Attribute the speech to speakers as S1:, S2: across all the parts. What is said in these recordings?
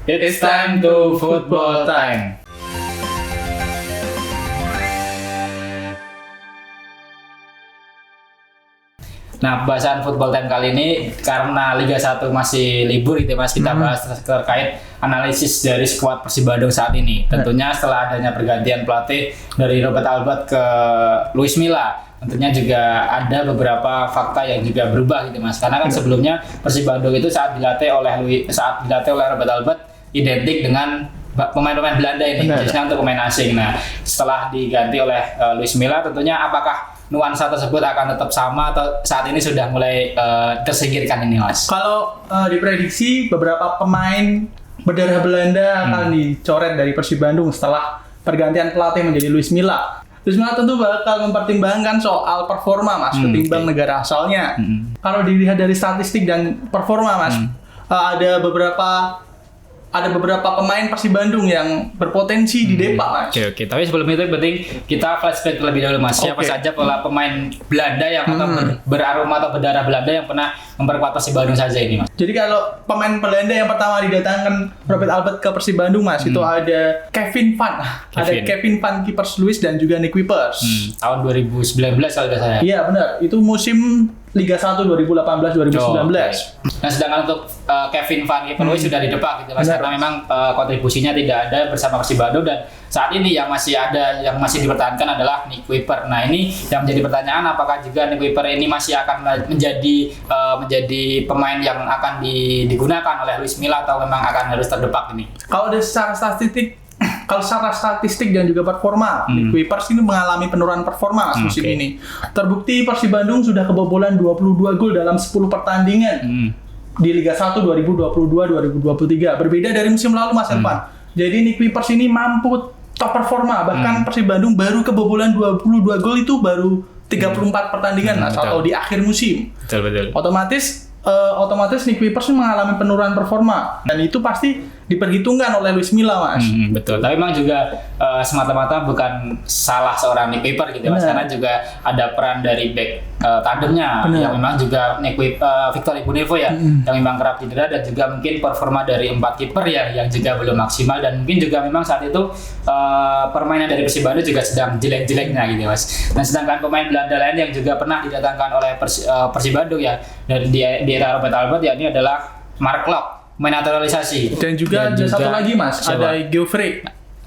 S1: It's time to football time. Nah, pembahasan football time kali ini karena Liga 1 masih libur gitu Mas, kita bahas terkait analisis dari skuad Persib Bandung saat ini. Tentunya setelah adanya pergantian pelatih dari Robert Albert ke Luis Milla, tentunya juga ada beberapa fakta yang juga berubah gitu Mas. Karena kan sebelumnya Persib Bandung itu saat dilatih oleh Robert Albert identik dengan pemain-pemain Belanda ini, khususnya untuk pemain asing. Nah, setelah diganti oleh Luis Milla, tentunya apakah nuansa tersebut akan tetap sama atau saat ini sudah mulai tersingkirkan ini Mas?
S2: Kalau diprediksi beberapa pemain berdarah Belanda akan dicoret dari Persib Bandung setelah pergantian pelatih menjadi Luis Milla. Luis Milla tentu bakal mempertimbangkan soal performa Mas, ketimbang negara asalnya. Kalau dilihat dari statistik dan performa Mas, ada beberapa pemain Persib Bandung yang berpotensi di Depak Mas.
S1: Oke. Tapi sebelum itu penting kita flashback terlebih dahulu Mas. Siapa saja pemain Belanda yang atau beraroma atau berdarah Belanda yang pernah memperkuat Persib Bandung saja ini Mas?
S2: Jadi kalau pemain Belanda yang pertama didatangkan Robert Albert ke Persib Bandung Mas, itu ada Kevin Van. Ada Kevin Van Kiepers Lewis dan juga Nick Kuipers.
S1: Tahun 2019 kalau tidak salah.
S2: Iya benar, itu musim Liga 1 2018-2019.
S1: Nah, sedangkan untuk Kevin Van Kiepers sudah di Depak gitu Mas, karena memang kontribusinya tidak ada bersama Persib Bandung, dan saat ini yang masih dipertahankan adalah Nick Kuipers. Nah, ini yang menjadi pertanyaan, apakah juga Nick Kuipers ini masih akan menjadi pemain yang akan digunakan oleh Luis Milla atau memang akan harus terdepak ini?
S2: Kalau dari secara statistik dan juga performa, Kuipers ini mengalami penurunan performa musim ini. Terbukti Persib Bandung sudah kebobolan 22 gol dalam 10 pertandingan di Liga 1 2022-2023. Berbeda dari musim lalu Mas Elvan. Jadi Nick Kuipers ini mampu top performa, bahkan Persib Bandung baru kebobolan 22 gol itu baru 34 pertandingan Mas, atau di akhir musim.
S1: Betul.
S2: Otomatis Nick Kuipers mengalami penurunan performa, dan itu pasti diperhitungkan oleh Luis Milla Mas.
S1: Betul, tapi memang juga semata-mata bukan salah seorang Nick Kuipers gitu Mas, karena juga ada peran dari back tandemnya yang memang juga Victor Ibunevo ya, yang memang kerap cedera, dan juga mungkin performa dari 4 kiper ya yang juga belum maksimal, dan mungkin juga memang saat itu permainan dari Persib Bandung juga sedang jelek-jeleknya gitu Mas. Dan sedangkan pemain Belanda lain yang juga pernah didatangkan oleh Persib Bandung ya dari di era Robert Albert, yakni adalah Mark Klok, pemain naturalisasi.
S2: Dan juga ada satu lagi Mas, ada Geoffrey.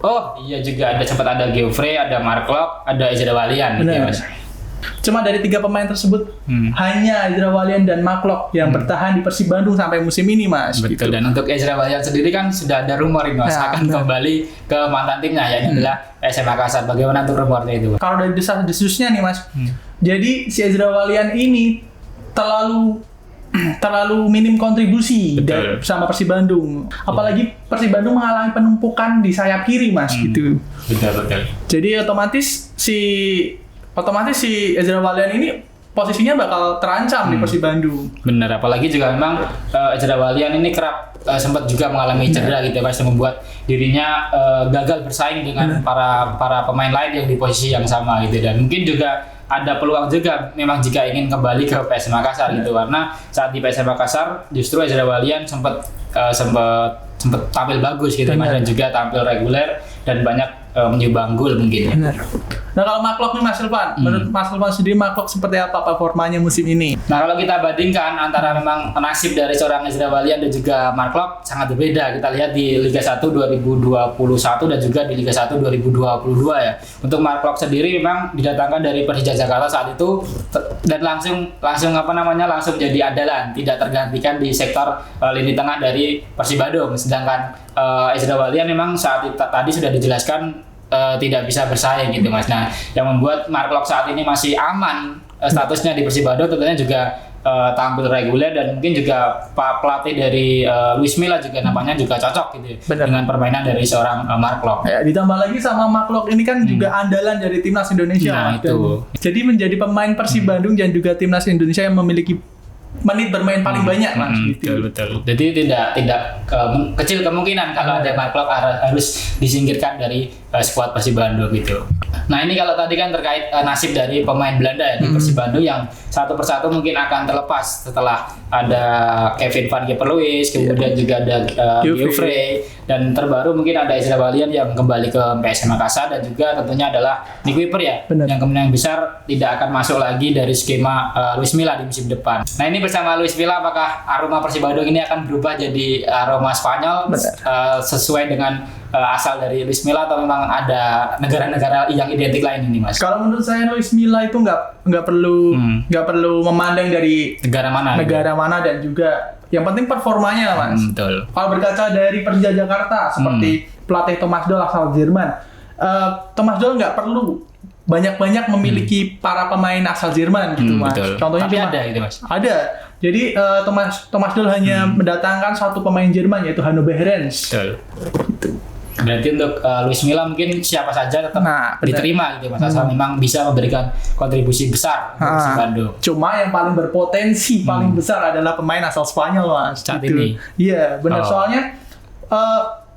S1: Oh iya, juga sempat ada Geoffrey, ada Mark Klok, ada Ezra Walian gitu Mas.
S2: Cuma dari 3 pemain tersebut hanya Ezra Walian dan Mark Klok yang bertahan di Persib Bandung sampai musim ini Mas.
S1: Betul
S2: gitu.
S1: Dan untuk Ezra Walian sendiri kan sudah ada rumor ini Mas, akan kembali ke mantan timnya yakni adalah PSM Makassar. Bagaimana untuk rumornya itu?
S2: Kalau dari desas-desusnya nih Mas, jadi si Ezra Walian ini terlalu minim kontribusi bersama Persib Bandung. Apalagi Persib Bandung mengalami penumpukan di sayap kiri Mas gitu.
S1: Betul.
S2: Jadi otomatis si Ezra Walian ini posisinya bakal terancam di Persib Bandung.
S1: Benar, apalagi juga memang Ezra Walian ini kerap sempat juga mengalami cedera gitu Mas, yang membuat dirinya gagal bersaing dengan para pemain lain yang di posisi yang sama gitu, dan mungkin juga ada peluang juga memang jika ingin kembali ke PSM Makassar gitu, karena saat di PSM Makassar justru Ezra Walian sempat tampil bagus gitu Mas, dan juga tampil reguler dan banyak menyumbang gol mungkin.
S2: Benar. Nah kalau Mark Klok nih Mas Elvan, menurut Mas Elvan sendiri Mark Klok seperti apa performanya musim ini?
S1: Nah kalau kita bandingkan antara memang nasib dari seorang Ezra Walian dan juga Mark Klok sangat berbeda. Kita lihat di Liga 1 2021 dan juga di Liga 1 2022 ya. Untuk Mark Klok sendiri memang didatangkan dari Persija Jakarta saat itu dan langsung jadi andalan, tidak tergantikan di sektor lini tengah dari Persib Bandung. Sedangkan Ezra Walian memang saat tadi sudah dijelaskan tidak bisa bersaing gitu Mas. Nah, yang membuat Mark Klok saat ini masih aman statusnya di Persib Bandung tentunya juga tampil reguler, dan mungkin juga pelatih dari Luis Milla juga namanya juga cocok gitu dengan permainan dari seorang Mark Klok.
S2: Ya, ditambah lagi sama Mark Klok ini kan juga andalan dari timnas Indonesia.
S1: Nah, itu.
S2: Jadi menjadi pemain Persib Bandung dan juga timnas Indonesia yang memiliki menit bermain paling banyak Mas.
S1: Betul. Jadi tidak kecil kemungkinan kalau ada Mark Klok harus disingkirkan dari skuad Persib Bandung gitu. Nah ini kalau tadi kan terkait nasib dari pemain Belanda ya di Persib Bandung yang satu persatu mungkin akan terlepas setelah ada Kevin Van Geperluis, kemudian juga ada Giuffre, dan terbaru mungkin ada Ezra Walian yang kembali ke PSM Makassar, dan juga tentunya adalah Nick Kuiper ya, yang kemungkinan besar tidak akan masuk lagi dari skema Luis Milla di musim depan. Nah ini bersama Luis Milla, apakah aroma Persib Bandung ini akan berubah jadi aroma Spanyol sesuai dengan asal dari Luis Milla, atau memang ada negara-negara yang identik lain ini, Mas?
S2: Kalau menurut saya Luis Milla itu nggak perlu memandang dari negara mana dan juga yang penting performanya, Mas.
S1: Betul.
S2: Kalau berkaca dari Persija Jakarta seperti pelatih Thomas Doll asal Jerman, Thomas Doll nggak perlu banyak-banyak memiliki para pemain asal Jerman gitu, Mas.
S1: Betul.
S2: Contohnya
S1: tapi ada gitu, Mas.
S2: Ada. Jadi Thomas Doll hanya mendatangkan satu pemain Jerman, yaitu Hanno Behrens.
S1: Betul. Gitu. Berarti untuk Luis Milla mungkin siapa saja tetap diterima gitu, Mas, asal memang bisa memberikan kontribusi besar untuk Persib Bandung.
S2: Cuma yang paling berpotensi paling besar adalah pemain asal Spanyol, Mas.
S1: Saat ini.
S2: Iya, benar. Soalnya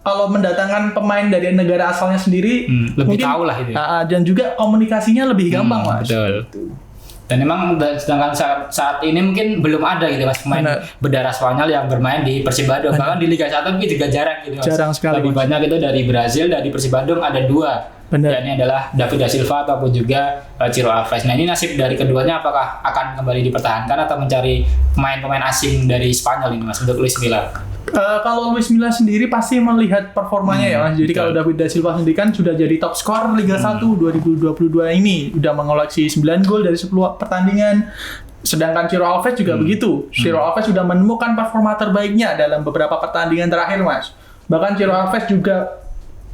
S2: kalau mendatanggan pemain dari negara asalnya sendiri
S1: lebih tahu lah itu.
S2: Dan juga komunikasinya lebih gampang, Mas.
S1: Betul. Dan memang sedangkan saat ini mungkin belum ada gitu, Mas, pemain berdarah Spanyol yang bermain di Persib Bandung. Bahkan di Liga 1 mungkin juga jarang gitu, Mas.
S2: Jarang sekali.
S1: Lebih banyak itu dari Brazil, dari Persib Bandung ada 2. Ini adalah David da Silva ataupun juga Ciro Alves. Nah ini nasib dari keduanya, apakah akan kembali dipertahankan atau mencari pemain-pemain asing dari Spanyol ini, Mas, untuk Luis Milla?
S2: Kalau Luis Milla sendiri pasti melihat performanya ya, Mas. Jadi kalau David da Silva sendiri kan sudah jadi top skor Liga 1 2022 ini, udah mengoleksi 9 gol dari 10 pertandingan. Sedangkan Ciro Alves juga begitu. Ciro Alves sudah menemukan performa terbaiknya dalam beberapa pertandingan terakhir, Mas. Bahkan Ciro Alves juga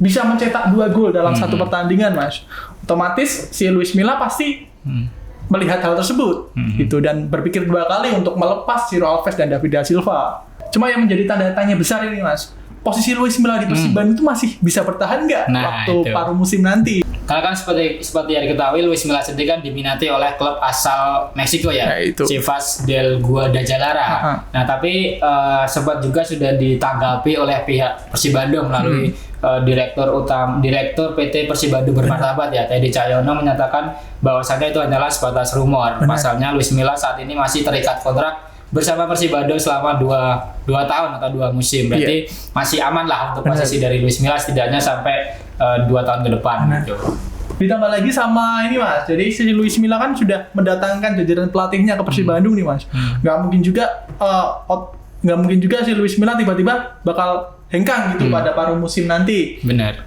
S2: bisa mencetak 2 gol dalam satu pertandingan, Mas. Otomatis si Luis Milla pasti melihat hal tersebut gitu, dan berpikir 2 kali untuk melepas Ciro Alves dan David da Silva. Cuma yang menjadi tanda tanya besar ini, Mas, posisi Luis Milla di Persib Bandung itu masih bisa bertahan nggak waktu paruh musim nanti?
S1: Karena kan seperti yang diketahui, Luis Milla sendiri kan diminati oleh klub asal Meksiko ya, Chivas del Guadalajara. Nah tapi sempat juga sudah ditanggapi oleh pihak Persib Bandung melalui Direktur PT Persib Bandung bermartabat ya, Teddy Cahyono, menyatakan bahwasannya itu hanyalah sebatas rumor. Pasalnya Luis Milla saat ini masih terikat kontrak bersama Persib Bandung selama 2 tahun atau 2 musim. Berarti masih aman lah untuk posisi dari Luis Milla setidaknya sampai 2 tahun ke depan gitu.
S2: Ditambah lagi sama ini, Mas. Jadi si Luis Milla kan sudah mendatangkan jajaran pelatihnya ke Persib Bandung nih, Mas. Nggak mungkin juga si Luis Milla tiba-tiba bakal hengkang gitu pada paruh musim nanti.
S1: Benar.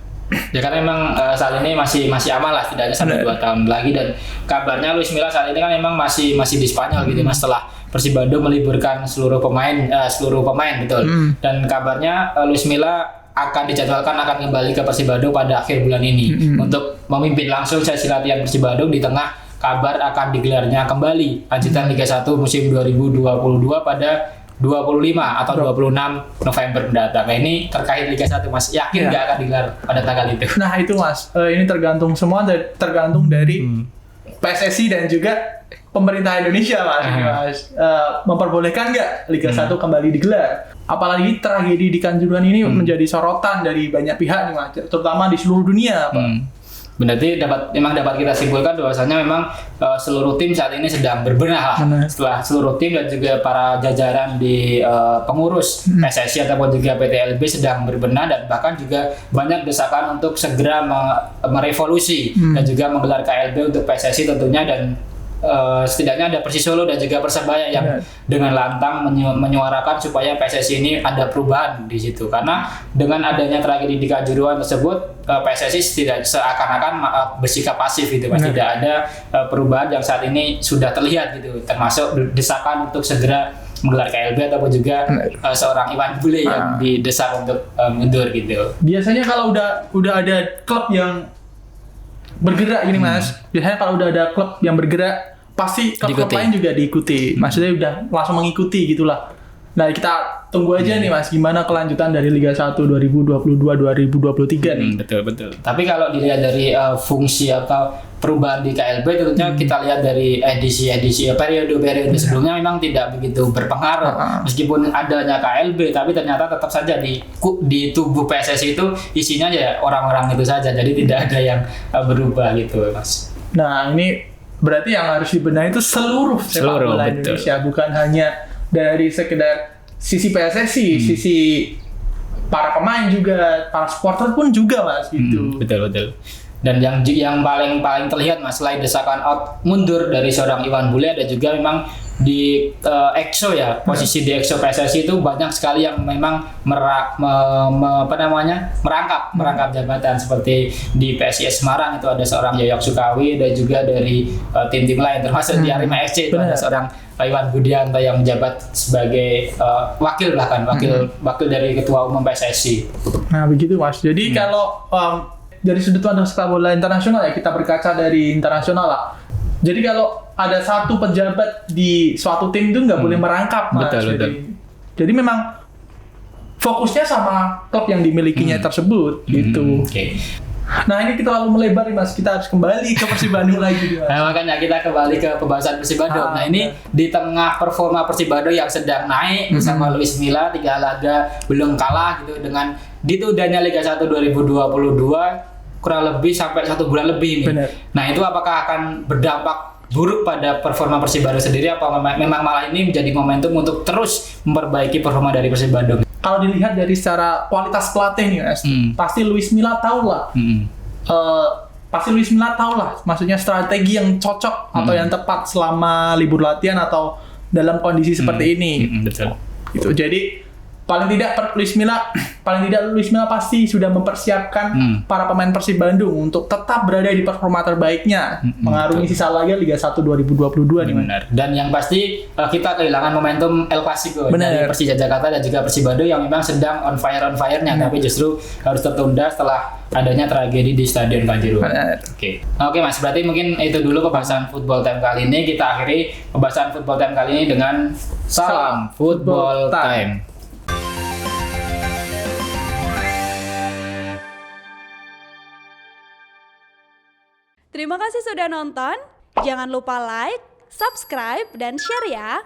S1: Ya karena memang saat ini masih aman lah setidaknya sampai 2 tahun lagi, dan kabarnya Luis Milla saat ini kan memang masih di Spanyol gitu, Mas, setelah Persib Bandung meliburkan seluruh pemain betul. Dan kabarnya Luis Milla akan dijadwalkan akan kembali ke Persib Bandung pada akhir bulan ini untuk memimpin langsung sesi latihan Persib Bandung di tengah kabar akan digelarnya kembali lanjutan Liga 1 musim 2022 pada 25 atau 26 November mendatang. Nah ini terkait Liga 1, Mas, yakin nggak akan digelar pada tanggal itu?
S2: Nah itu, Mas, ini tergantung dari PSSI dan juga pemerintah Indonesia, Mas. Memperbolehkan nggak Liga 1 kembali digelar? Apalagi tragedi di Kanjuruhan ini menjadi sorotan dari banyak pihak nih, Mas, terutama di seluruh dunia, Pak.
S1: Berarti dapat kita simpulkan bahwasanya memang seluruh tim saat ini sedang berbenah lah. Setelah seluruh tim dan juga para jajaran di pengurus PSSI ataupun juga PT LB sedang berbenah, dan bahkan juga banyak desakan untuk segera merevolusi dan juga menggelar KLB untuk PSSI tentunya, dan setidaknya ada Persis Solo dan juga Persebaya yang dengan lantang menyuarakan supaya PSSI ini ada perubahan di situ, karena dengan adanya tragedi di Kanjuruhan tersebut PSSI tidak seakan-akan bersikap pasif gitu, Mas. Tidak ada perubahan yang saat ini sudah terlihat gitu, termasuk desakan untuk segera menggelar KLB ataupun juga seorang Iwan Bule yang didesak untuk mundur gitu.
S2: Biasanya kalau udah ada klub yang bergerak gini, Mas. Biasanya kalau udah ada klub yang bergerak, pasti klub lain juga diikuti. Maksudnya udah langsung mengikuti gitulah. Nah, kita tunggu aja nih, Mas, gimana kelanjutan dari Liga 1 2022-2023 nih.
S1: Betul. Tapi kalau dilihat dari fungsi atau perubahan di KLB, tentunya kita lihat dari edisi periode sebelumnya memang tidak begitu berpengaruh. Meskipun adanya KLB, tapi ternyata tetap saja di tubuh PSSI itu isinya ya orang-orang itu saja. Jadi tidak ada yang berubah gitu, Mas.
S2: Nah, ini Berarti yang harus dibenahi itu seluruh sepak bola
S1: betul.
S2: Indonesia, bukan hanya dari sekedar sisi PSSI, sisi para pemain juga, para supporter pun juga Mas gitu.
S1: Betul. Dan yang paling terlihat Mas, selain desakan out mundur dari seorang Iwan Bule, ada juga memang di EXO ya, posisi di EXO PSSI itu banyak sekali yang memang merangkap jabatan, seperti di PSIS Semarang itu ada seorang Yoyok Sukawi, dan juga dari tim-tim lain termasuk di Arema FC itu ada seorang Iwan Budianto yang menjabat sebagai wakil dari ketua umum PSSI.
S2: Nah begitu Mas. Jadi kalau dari sudut pandang sepak bola internasional ya, kita berkaca dari internasional lah. Jadi kalau ada satu pejabat di suatu tim itu nggak boleh merangkap Mas.
S1: Betul.
S2: Jadi memang fokusnya sama klub yang dimilikinya tersebut gitu.
S1: Oke.
S2: Nah ini kita lalu melebar nih Mas, kita harus kembali ke Persib Bandung lagi nih Mas.
S1: Nah, makanya kita kembali ke pembahasan Persib Bandung. Nah ini di tengah performa Persib Bandung yang sedang naik bersama Luis Milla, 3 laga belum kalah gitu, dengan ditundanya Liga 1 2022 kurang lebih sampai 1 bulan lebih nih.
S2: Bener.
S1: Nah itu apakah akan berdampak buruk pada performa Persib Bandung sendiri, apa memang malah ini menjadi momentum untuk terus memperbaiki performa dari Persib Bandung?
S2: Kalau dilihat dari secara kualitas pelatih nih Mas, pasti Luis Milla tahu lah. Maksudnya strategi yang cocok atau yang tepat selama libur latihan atau dalam kondisi seperti ini.
S1: Betul.
S2: Gitu. Jadi paling tidak Luis Milla pasti sudah mempersiapkan para pemain Persib Bandung untuk tetap berada di performa terbaiknya, mengarungi sisa laga Liga 1 2022 nih Mas.
S1: Benar. Dan yang pasti kita kehilangan momentum El Clasico dari Persija Jakarta dan juga Persib Bandung yang memang sedang on fire-nya, tapi justru harus tertunda setelah adanya tragedi di Stadion Kanjuruhan. Oke Mas, berarti mungkin itu dulu pembahasan Football Time kali ini. Kita akhiri pembahasan Football Time kali ini dengan salam Football Time.
S3: Terima kasih sudah nonton. Jangan lupa like, subscribe, dan share ya.